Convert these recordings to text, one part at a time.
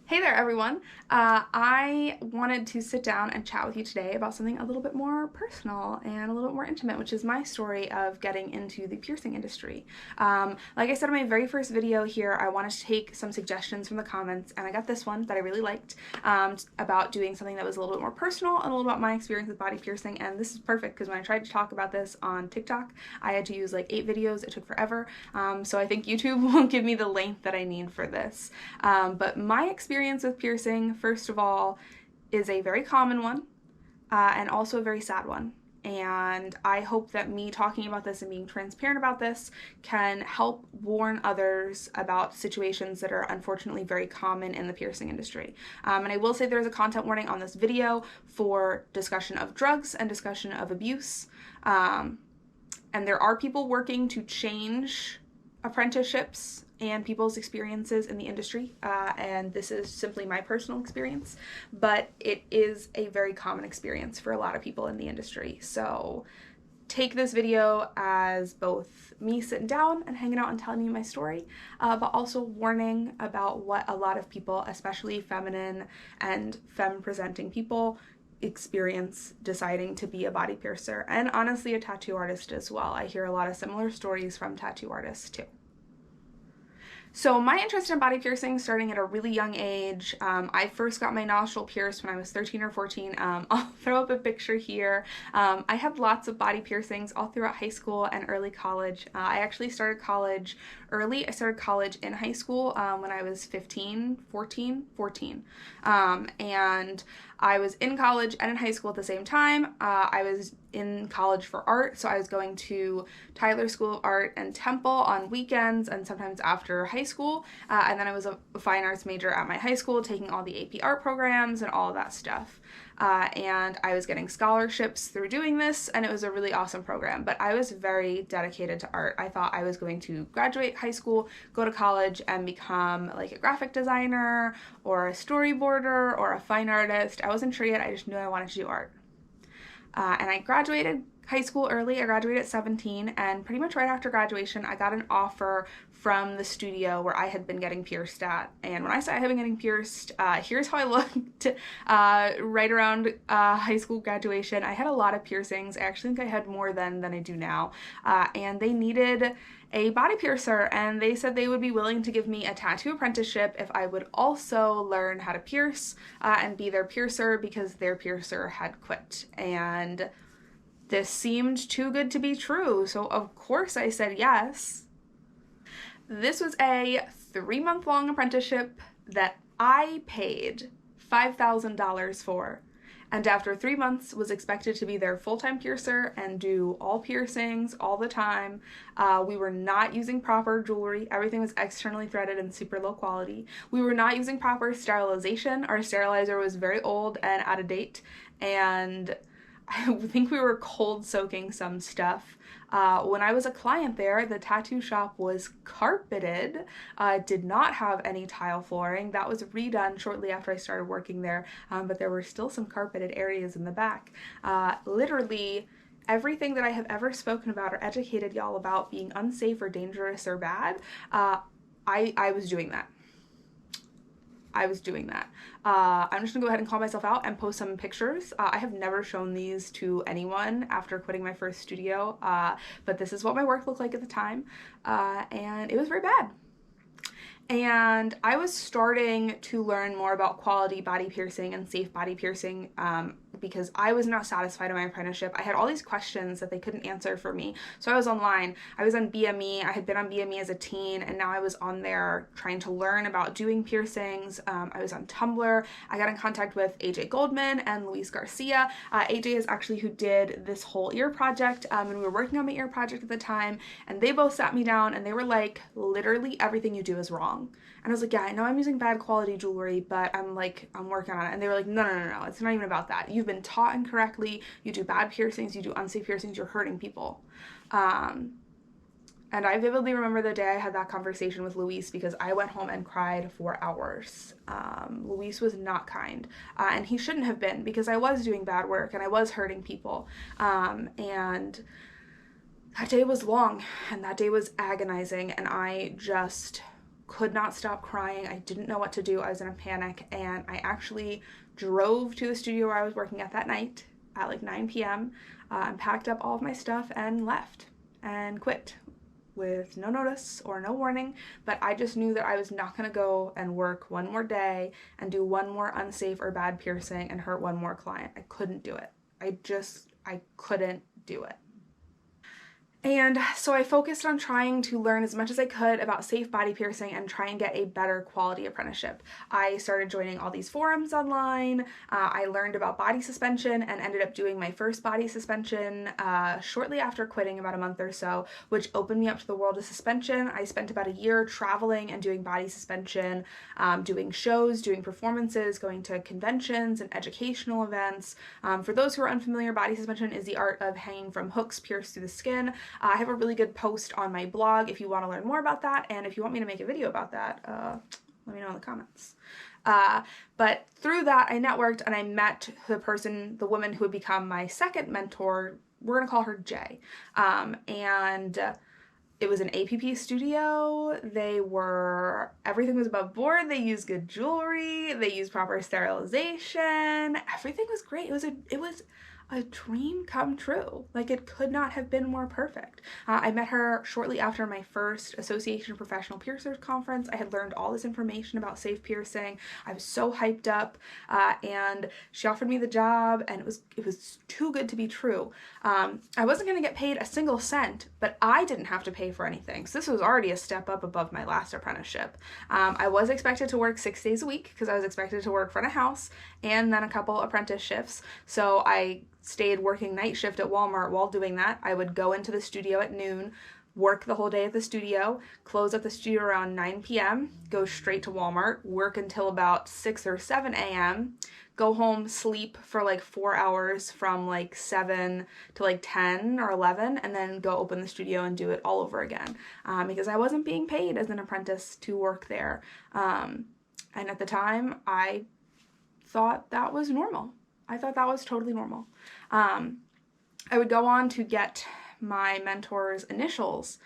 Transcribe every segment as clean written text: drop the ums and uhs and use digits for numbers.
Hey there, everyone. I wanted to sit down and chat with you today about something a little bit more personal and a little bit more intimate, which is my story of getting into the piercing industry. Like I said in my very first video here, I wanted to take some suggestions from the comments, and I got this one that I really liked about doing something that was a little bit more personal and a little about my experience with body piercing. And this is perfect because when I tried to talk about this on TikTok, I had to use like 8 videos. It took forever. So I think YouTube won't give me the length that I need for this. But my experience with piercing, first of all, is a very common one and also a very sad one. And I hope that me talking about this and being transparent about this can help warn others about situations that are unfortunately very common in the piercing industry. And I will say there's a content warning on this video for discussion of drugs and discussion of abuse. And there are people working to change apprenticeships and people's experiences in the industry, and this is simply my personal experience, but it is a very common experience for a lot of people in the industry. So take this video as both me sitting down and hanging out and telling you my story, but also warning about what a lot of people, especially feminine and femme-presenting people, experience deciding to be a body piercer, and honestly a tattoo artist as well. I hear a lot of similar stories from tattoo artists too. So my interest in body piercing starting at a really young age. I first got my nostril pierced when I was 13 or 14. I'll throw up a picture here. I had lots of body piercings all throughout high school and early college. I actually started college early. I started college in high school when I was 14. And I was in college and in high school at the same time. I was in college for art, so I was going to Tyler School of Art and Temple on weekends and sometimes after high school. And then I was a fine arts major at my high school, taking all the AP art programs and all of that stuff. And I was getting scholarships through doing this, and it was a really awesome program. But I was very dedicated to art. I thought I was going to graduate high school, go to college, and become like a graphic designer or a storyboarder or a fine artist. I wasn't sure yet. I just knew I wanted to do art. And I graduated high school early. I graduated at 17, and pretty much right after graduation, I got an offer from the studio where I had been getting pierced at. And when I say I had been getting pierced, here's how I looked right around high school graduation. I had a lot of piercings. I actually think I had more than I do now. And they needed a body piercer, and they said they would be willing to give me a tattoo apprenticeship if I would also learn how to pierce and be their piercer because their piercer had quit. And this seemed too good to be true, so of course I said yes. This was a 3-month-long apprenticeship that I paid $5,000 for, and after 3 months was expected to be their full-time piercer and do all piercings all the time. We were not using proper jewelry. Everything was externally threaded and super low quality. We were not using proper sterilization. Our sterilizer was very old and out of date, and I think we were cold soaking some stuff. When I was a client there, the tattoo shop was carpeted, did not have any tile flooring. That was redone shortly after I started working there, but there were still some carpeted areas in the back. Literally everything that I have ever spoken about or educated y'all about being unsafe or dangerous or bad, I was doing that. I'm just gonna go ahead and call myself out and post some pictures. I have never shown these to anyone after quitting my first studio, but this is what my work looked like at the time, and it was very bad. And I was starting to learn more about quality body piercing and safe body piercing because I was not satisfied in my apprenticeship. I had all these questions that they couldn't answer for me. So I was online. I was on BME. I had been on BME as a teen, and now I was on there trying to learn about doing piercings. I was on Tumblr. I got in contact with AJ Goldman and Luis Garcia. AJ is actually who did this whole ear project, and we were working on my ear project at the time, and they both sat me down and they were like, literally everything you do is wrong. And I was like, yeah, I know I'm using bad quality jewelry, but I'm working on it. And they were like, no, it's not even about that. You've been taught incorrectly. You do bad piercings, you do unsafe piercings, you're hurting people. And I vividly remember the day I had that conversation with Luis because I went home and cried for hours. Luis was not kind, and he shouldn't have been because I was doing bad work and I was hurting people. And that day was long and that day was agonizing, and I just could not stop crying. I didn't know what to do. I was in a panic, and I actually drove to the studio where I was working at that night at like 9 p.m. And packed up all of my stuff and left and quit with no notice or no warning. But I just knew that I was not going to go and work one more day and do one more unsafe or bad piercing and hurt one more client. I couldn't do it. I couldn't do it. And so I focused on trying to learn as much as I could about safe body piercing and try and get a better quality apprenticeship. I started joining all these forums online. I learned about body suspension and ended up doing my first body suspension shortly after quitting, about a month or so, which opened me up to the world of suspension. I spent about a year traveling and doing body suspension, doing shows, doing performances, going to conventions and educational events. For those who are unfamiliar, body suspension is the art of hanging from hooks pierced through the skin. I have a really good post on my blog if you want to learn more about that, and if you want me to make a video about that, let me know in the comments. But through that, I networked and I met the woman who would become my second mentor. We're gonna call her Jay. And it was an APP studio. Everything was above board. They used good jewelry. They used proper sterilization. Everything was great. It was a dream come true. Like, it could not have been more perfect. I met her shortly after my first Association of Professional Piercers conference. I had learned all this information about safe piercing. I was so hyped up, and she offered me the job, and it was too good to be true. I wasn't going to get paid a single cent, but I didn't have to pay for anything. So this was already a step up above my last apprenticeship. I was expected to work 6 days a week because I was expected to work front of house and then a couple apprentice shifts. So I stayed working night shift at Walmart. While doing that, I would go into the studio at noon, work the whole day at the studio, close up the studio around 9 p.m., go straight to Walmart, work until about 6 or 7 a.m., go home, sleep for like 4 hours from like 7 to like 10 or 11, and then go open the studio and do it all over again, because I wasn't being paid as an apprentice to work there. And at the time, I thought that was normal. I thought that was totally normal. I would go on to get my mentor's initials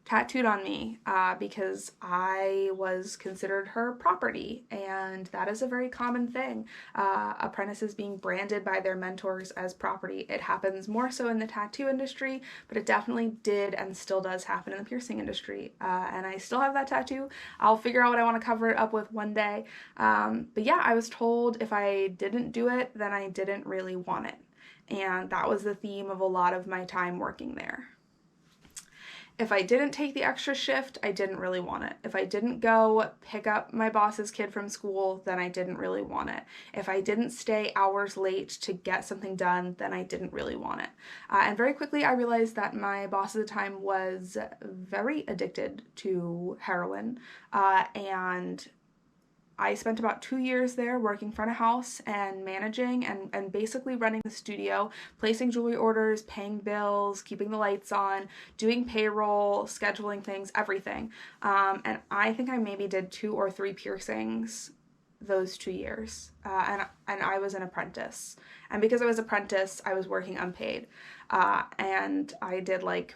tattooed on me because I was considered her property, and that is a very common thing. Apprentices being branded by their mentors as property. It happens more so in the tattoo industry, but it definitely did and still does happen in the piercing industry. And I still have that tattoo. I'll figure out what I want to cover it up with one day. But yeah, I was told if I didn't do it, then I didn't really want it. And that was the theme of a lot of my time working there. If I didn't take the extra shift, I didn't really want it. If I didn't go pick up my boss's kid from school, then I didn't really want it. If I didn't stay hours late to get something done, then I didn't really want it. And very quickly I realized that my boss at the time was very addicted to heroin, and I spent about 2 years there working front of house and managing and basically running the studio, placing jewelry orders, paying bills, keeping the lights on, doing payroll, scheduling things, everything. And I think I maybe did 2 or 3 piercings those 2 years. And I was an apprentice. And because I was apprentice, I was working unpaid. And I did like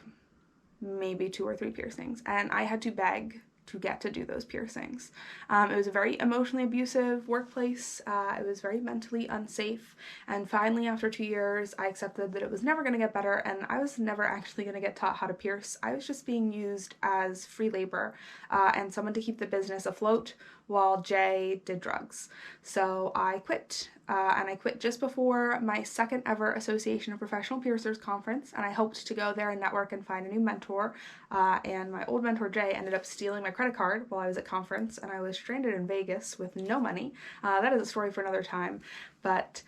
maybe 2 or 3 piercings. And I had to beg to get to do those piercings. It was a very emotionally abusive workplace. It was very mentally unsafe. And finally, after 2 years, I accepted that it was never going to get better, and I was never actually going to get taught how to pierce. I was just being used as free labor and someone to keep the business afloat while Jay did drugs. So I quit. And I quit just before my second ever Association of Professional Piercers conference, and I hoped to go there and network and find a new mentor. And my old mentor Jay ended up stealing my credit card while I was at conference, and I was stranded in Vegas with no money. That is a story for another time, but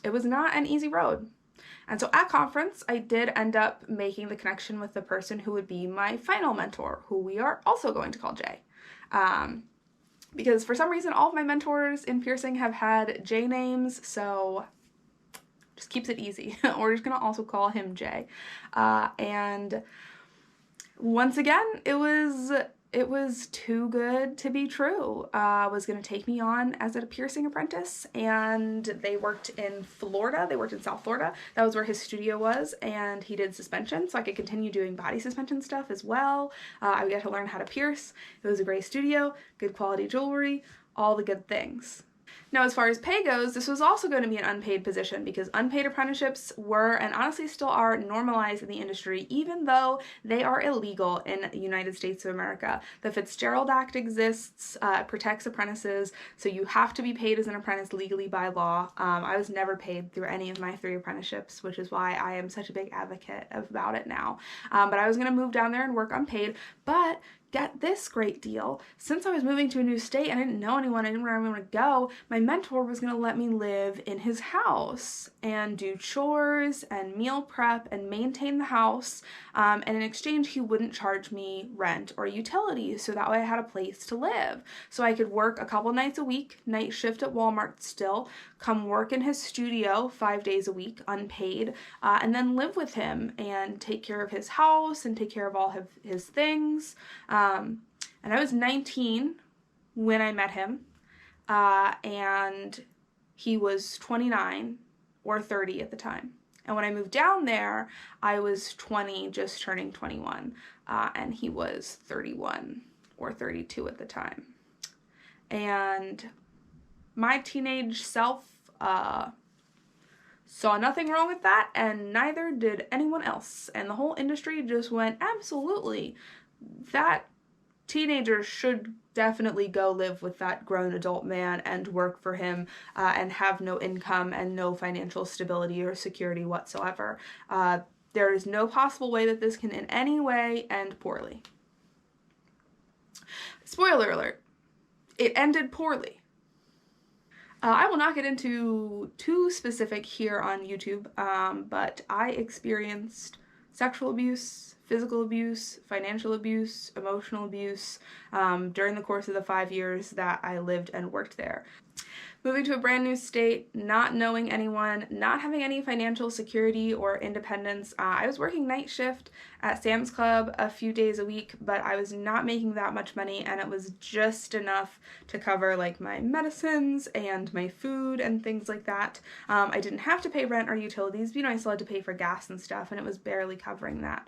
it was not an easy road. And so at conference, I did end up making the connection with the person who would be my final mentor, who we are also going to call Jay. Because for some reason, all of my mentors in piercing have had J names, so just keeps it easy. We're just gonna also call him Jay. And once again, it was it was too good to be true. Was going to take me on as a piercing apprentice, and they worked in Florida. They worked in South Florida. That was where his studio was, and he did suspension, so I could continue doing body suspension stuff as well. I would get to learn how to pierce. It was a great studio, good quality jewelry, all the good things. Now, as far as pay goes, this was also going to be an unpaid position because unpaid apprenticeships were, and honestly still are, normalized in the industry, even though they are illegal in the United States of America. The Fitzgerald Act exists, protects apprentices, so you have to be paid as an apprentice legally by law. I was never paid through any of my 3 apprenticeships, which is why I am such a big advocate about it now. But I was going to move down there and work unpaid, but get this great deal. Since I was moving to a new state and I didn't know anyone, I didn't know where I wanted to go, my mentor was going to let me live in his house and do chores and meal prep and maintain the house. And in exchange, he wouldn't charge me rent or utilities, so that way I had a place to live. So I could work a couple nights a week, night shift at Walmart still, come work in his studio 5 days a week, unpaid, and then live with him and take care of his house and take care of all of his things. And I was 19 when I met him, and he was 29 or 30 at the time. And when I moved down there, I was 20, just turning 21, and he was 31 or 32 at the time. And my teenage self saw nothing wrong with that, and neither did anyone else. And the whole industry just went, absolutely, that teenager should definitely go live with that grown adult man and work for him and have no income and no financial stability or security whatsoever. There is no possible way that this can in any way end poorly. Spoiler alert, it ended poorly. I will not get into too specific here on YouTube, but I experienced sexual abuse, physical abuse, financial abuse, emotional abuse during the course of the 5 years that I lived and worked there. Moving to a brand new state, not knowing anyone, not having any financial security or independence. I was working night shift at Sam's Club a few days a week, but I was not making that much money, and it was just enough to cover like my medicines and my food and things like that. I didn't have to pay rent or utilities, but I still had to pay for gas and stuff, and it was barely covering that.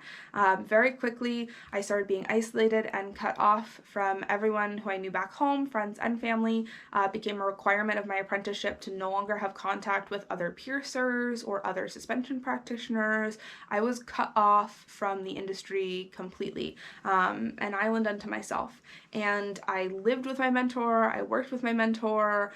Very quickly, I started being isolated and cut off from everyone who I knew back home, friends and family. It became a requirement of my apprenticeship to no longer have contact with other piercers or other suspension practitioners. I was cut off from the industry completely, an island unto myself. And I lived with my mentor, I worked with my mentor,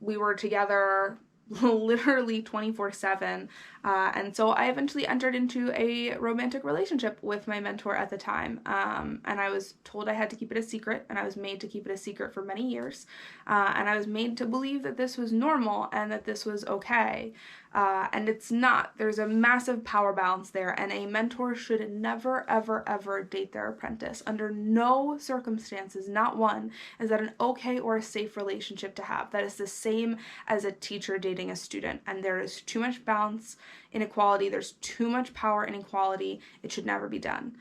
we were together literally 24/7, and so I eventually entered into a romantic relationship with my mentor at the time, and I was told I had to keep it a secret, and I was made to keep it a secret for many years, and I was made to believe that this was normal and that this was okay, and it's not. There's a massive power balance there, and a mentor should never, ever, ever date their apprentice. Under no circumstances, not one, is that an okay or a safe relationship to have. That is the same as a teacher dating a student, and there is too much balance inequality, there's too much power inequality. It should never be done.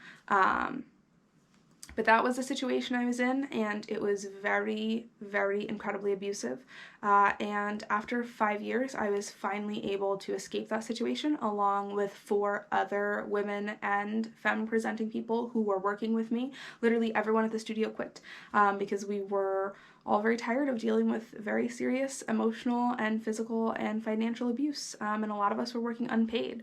But that was the situation I was in, and it was very, very incredibly abusive. And after 5 years, I was finally able to escape that situation along with 4 other women and femme-presenting people who were working with me. Literally everyone at the studio quit because we were all very tired of dealing with very serious emotional and physical and financial abuse, and a lot of us were working unpaid.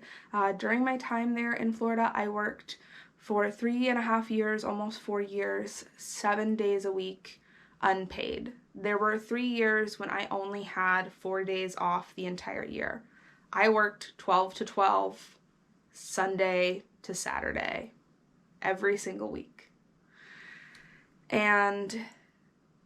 During my time there in Florida, I worked for 3.5 years, almost 4 years, 7 days a week, unpaid. There were 3 years when I only had 4 days off the entire year. I worked 12 to 12, Sunday to Saturday, every single week. And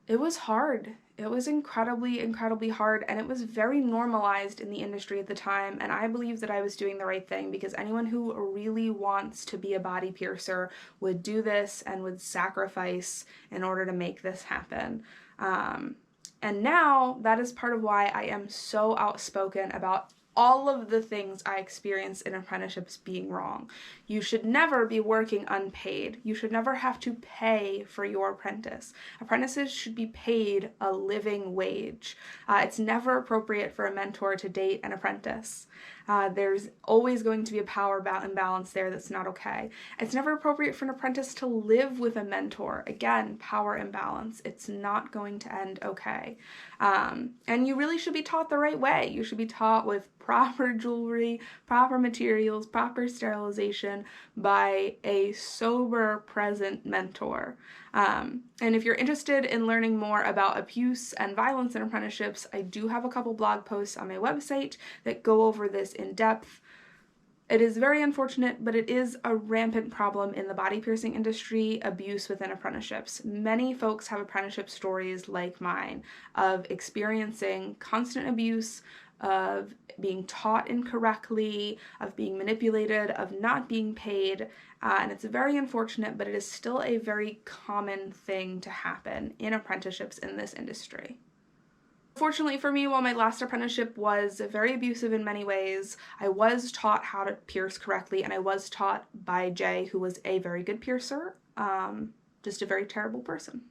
it was hard. It was incredibly, incredibly hard, and it was very normalized in the industry at the time, and I believe that I was doing the right thing because anyone who really wants to be a body piercer would do this and would sacrifice in order to make this happen. And now that is part of why I am so outspoken about all of the things I experience in apprenticeships being wrong. You should never be working unpaid. You should never have to pay for your apprentice. Apprentices should be paid a living wage. It's never appropriate for a mentor to date an apprentice. There's always going to be a power imbalance there that's not okay. It's never appropriate for an apprentice to live with a mentor. Again, power imbalance. It's not going to end okay. And you really should be taught the right way. You should be taught with proper jewelry, proper materials, proper sterilization by a sober, present mentor. And if you're interested in learning more about abuse and violence in apprenticeships, I do have a couple blog posts on my website that go over this in depth. It is very unfortunate, but it is a rampant problem in the body piercing industry, abuse within apprenticeships. Many folks have apprenticeship stories like mine of experiencing constant abuse, of being taught incorrectly, of being manipulated, of not being paid, and it's very unfortunate, but it is still a very common thing to happen in apprenticeships in this industry. Fortunately for me, while my last apprenticeship was very abusive in many ways, I was taught how to pierce correctly, and I was taught by Jay, who was a very good piercer, just a very terrible person.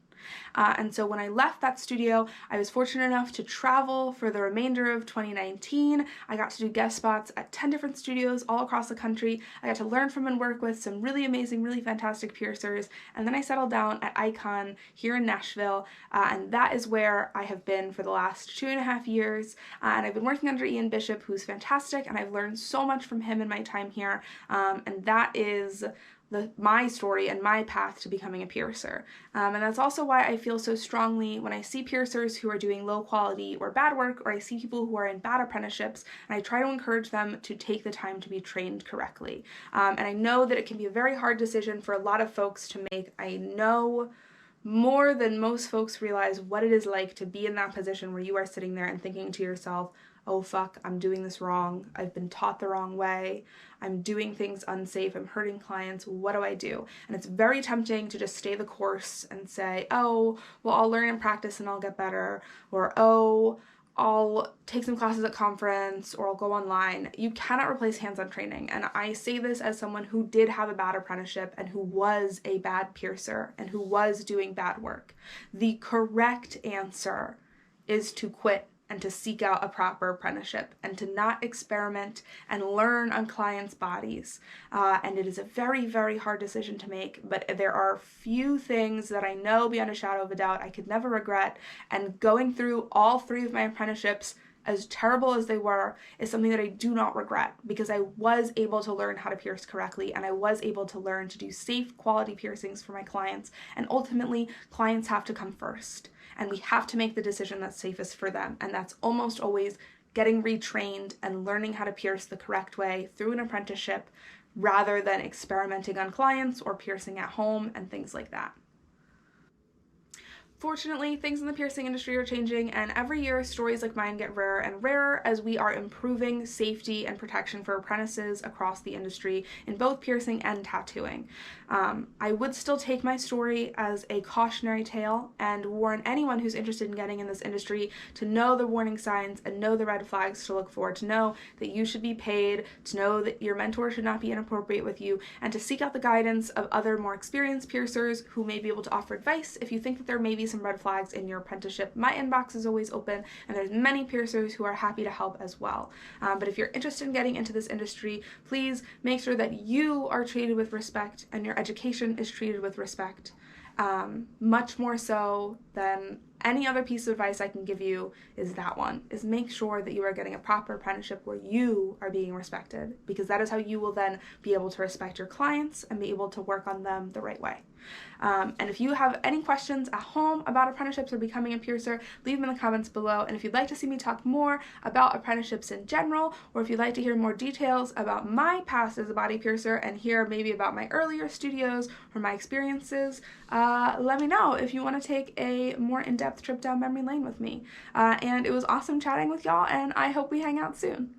And so when I left that studio, I was fortunate enough to travel for the remainder of 2019. I got to do guest spots at 10 different studios all across the country. I got to learn from and work with some really amazing, really fantastic piercers. And then I settled down at Icon here in Nashville. And that is where I have been for the last 2.5 years. And I've been working under Ian Bishop, who's fantastic. And I've learned so much from him in my time here. And that is my story and my path to becoming a piercer. And that's also why I feel so strongly when I see piercers who are doing low quality or bad work, or I see people who are in bad apprenticeships, and I try to encourage them to take the time to be trained correctly. And I know that it can be a very hard decision for a lot of folks to make. I know more than most folks realize what it is like to be in that position where you are sitting there and thinking to yourself, oh fuck, I'm doing this wrong. I've been taught the wrong way. I'm doing things unsafe. I'm hurting clients. What do I do? And it's very tempting to just stay the course and say, oh, well, I'll learn and practice and I'll get better. Or, oh, I'll take some classes at conference, or I'll go online. You cannot replace hands-on training. And I say this as someone who did have a bad apprenticeship and who was a bad piercer and who was doing bad work. The correct answer is to quit and to seek out a proper apprenticeship and to not experiment and learn on clients' bodies. And it is a very, very hard decision to make, but there are few things that I know beyond a shadow of a doubt I could never regret. And going through all 3 of my apprenticeships, as terrible as they were, is something that I do not regret, because I was able to learn how to pierce correctly, and I was able to learn to do safe, quality piercings for my clients. And ultimately, clients have to come first. And we have to make the decision that's safest for them. And that's almost always getting retrained and learning how to pierce the correct way through an apprenticeship, rather than experimenting on clients or piercing at home and things like that. Fortunately, things in the piercing industry are changing, and every year stories like mine get rarer and rarer as we are improving safety and protection for apprentices across the industry in both piercing and tattooing. I would still take my story as a cautionary tale and warn anyone who's interested in getting in this industry to know the warning signs and know the red flags to look for, to know that you should be paid, to know that your mentor should not be inappropriate with you, and to seek out the guidance of other more experienced piercers who may be able to offer advice if you think that there may be some red flags in your apprenticeship. My inbox is always open, and there's many piercers who are happy to help as well. But if you're interested in getting into this industry, please make sure that you are treated with respect and your education is treated with respect. Much more so than any other piece of advice I can give you is that one, is make sure that you are getting a proper apprenticeship where you are being respected, because that is how you will then be able to respect your clients and be able to work on them the right way. And if you have any questions at home about apprenticeships or becoming a piercer, leave them in the comments below. And if you'd like to see me talk more about apprenticeships in general, or if you'd like to hear more details about my past as a body piercer and hear maybe about my earlier studios or my experiences, let me know if you want to take a more in-depth trip down memory lane with me. And it was awesome chatting with y'all, and I hope we hang out soon.